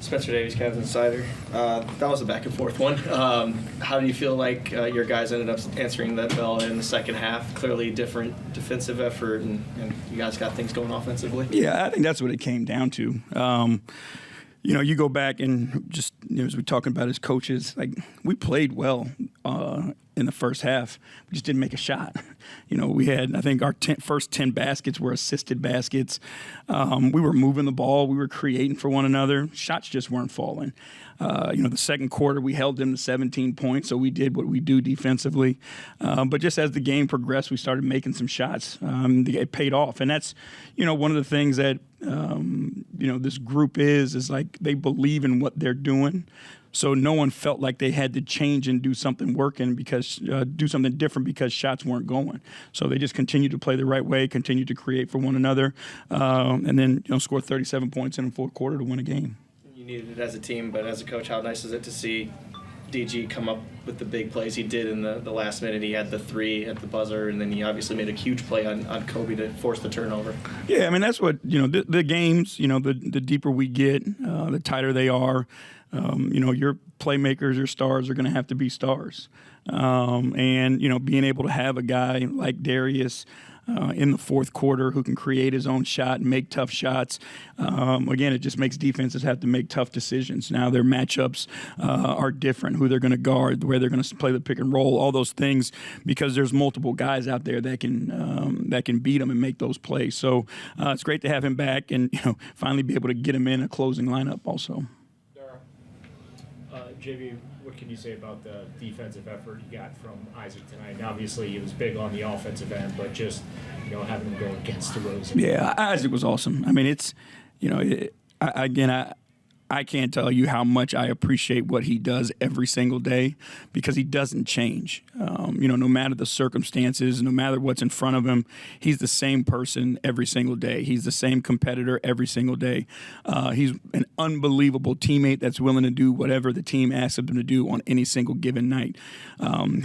Spencer Davies, Cavs Insider. That was a back and forth one. How do you feel like your guys ended up answering that bell in the second half? Clearly different defensive effort, and you guys got things going offensively. Yeah, I think that's what it came down to. You go back and just as we're talking about as coaches, like we played well in the first half. We just didn't make a shot. We had, I think our first 10 baskets were assisted baskets. We were moving the ball. We were creating for one another. Shots just weren't falling. The second quarter, we held them to 17 points, so we did what we do defensively. But just as the game progressed, we started making some shots. It paid off. And that's, one of the things that, this group is like they believe in what they're doing. So no one felt like they had to change and do something do something different because shots weren't going. So they just continued to play the right way, continued to create for one another, and then score 37 points in the fourth quarter to win a game. You needed it as a team, but as a coach, how nice is it to see DG come up with the big plays he did in the last minute? He had the three at the buzzer, and then he obviously made a huge play on Kobe to force the turnover. Yeah, I mean, that's what, the games, the deeper we get, the tighter they are. Your playmakers, your stars are going to have to be stars. And being able to have a guy like Darius in the fourth quarter who can create his own shot and make tough shots. Again, it just makes defenses have to make tough decisions. Now their matchups are different, who they're going to guard, where they're going to play the pick and roll, all those things, because there's multiple guys out there that can beat them and make those plays. So it's great to have him back and finally be able to get him in a closing lineup also. J.B., what can you say about the defensive effort you got from Isaac tonight? And obviously, he was big on the offensive end, but just having him go against DeRozan. Yeah, Isaac was awesome. I mean, it's I can't tell you how much I appreciate what he does every single day because he doesn't change. No matter the circumstances, no matter what's in front of him, he's the same person every single day. He's the same competitor every single day. He's an unbelievable teammate that's willing to do whatever the team asks him to do on any single given night.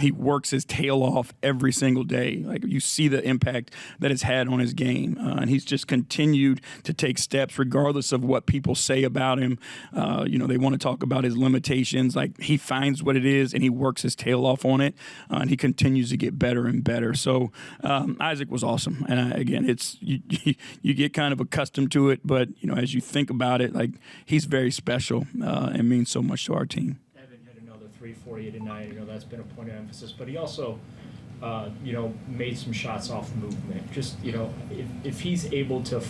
He works his tail off every single day. Like you see the impact that it's had on his game. And he's just continued to take steps regardless of what people say about him. They want to talk about his limitations. Like he finds what it is and he works his tail off on it, and he continues to get better and better. So Isaac was awesome. And again, it's you get kind of accustomed to it, but as you think about it, like he's very special and means so much to our team. Evan had another 3 tonight. That's been a point of emphasis, but he also made some shots off movement. Just if he's able to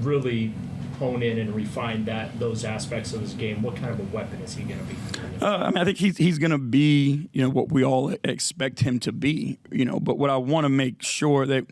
really hone in and refine those aspects of his game, what kind of a weapon is he going to be? I think he's going to be, what we all expect him to be, But what I want to make sure that,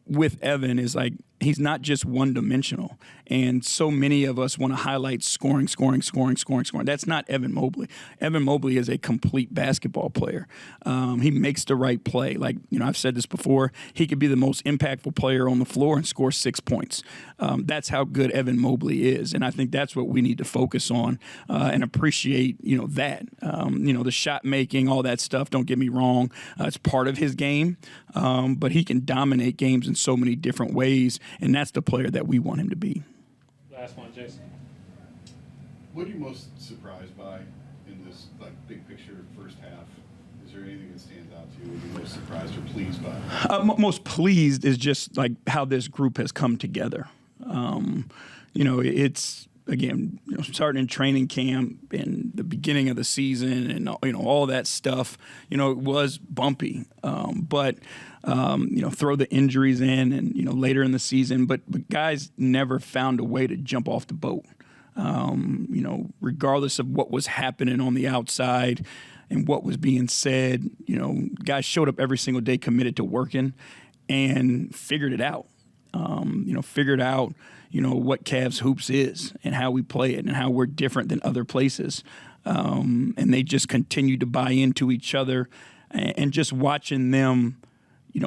with Evan is like he's not just one-dimensional. And so many of us want to highlight scoring. That's not Evan Mobley. Evan Mobley is a complete basketball player. He makes the right play. Like, I've said this before, he could be the most impactful player on the floor and score 6 points. That's how good Evan Mobley is. And I think that's what we need to focus on and appreciate, that. The shot making, all that stuff, don't get me wrong. It's part of his game. But he can dominate games in so many different ways. And that's the player that we want him to be. Last one, Jason. What are you most surprised by in this big picture first half? Is there anything that stands out to you? What are you most surprised or pleased by? Most pleased is just like how this group has come together. It's again, starting in training camp and the beginning of the season and all that stuff. It was bumpy, but throw the injuries in and later in the season, but guys never found a way to jump off the boat. Regardless of what was happening on the outside and what was being said, guys showed up every single day committed to working and figured it out. Figured out, what Cavs hoops is and how we play it and how we're different than other places. And they just continued to buy into each other and just watching them,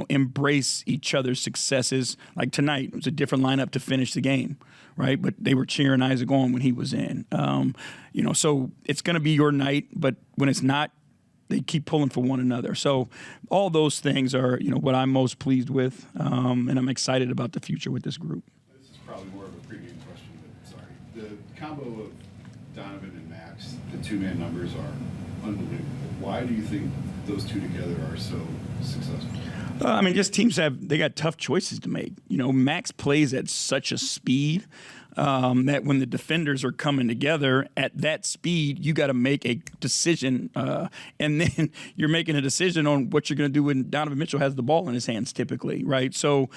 embrace each other's successes. Like tonight, it was a different lineup to finish the game, right? But they were cheering Isaac on when he was in. So it's going to be your night, but when it's not, they keep pulling for one another. So all those things are, what I'm most pleased with, and I'm excited about the future with this group. This is probably more of a pregame question, but sorry. The combo of Donovan and Max, the two-man numbers are unbelievable. Why do you think those two together are so successful? I mean, just teams they got tough choices to make. You know, Max plays at such a speed that when the defenders are coming together at that speed, you got to make a decision, and then you're making a decision on what you're going to do when Donovan Mitchell has the ball in his hands, typically, right? So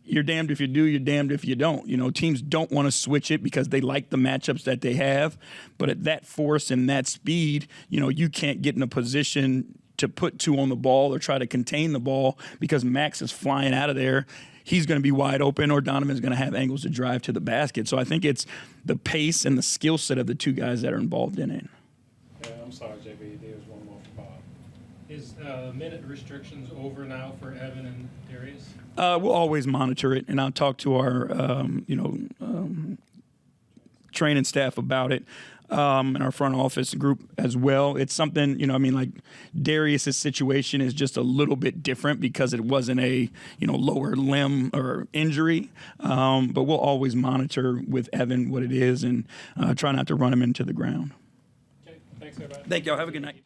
you're damned if you do, you're damned if you don't. You know, teams don't want to switch it because they like the matchups that they have, but at that force and that speed, you know, you can't get in a position to put two on the ball or try to contain the ball because Max is flying out of there. He's going to be wide open, or Donovan's going to have angles to drive to the basket. So I think it's the pace and the skill set of the two guys that are involved in it. Yeah, I'm sorry, J.B. There's one more for Bob. Is minute restrictions over now for Evan and Darius? We'll always monitor it, and I'll talk to our, training staff about it. And our front office group as well. It's something, you know, I mean, like Darius's situation is just a little bit different because it wasn't a, you know, lower limb or injury. But we'll always monitor with Evan what it is and try not to run him into the ground. Okay, thanks, everybody. Thank y'all. Have a good night.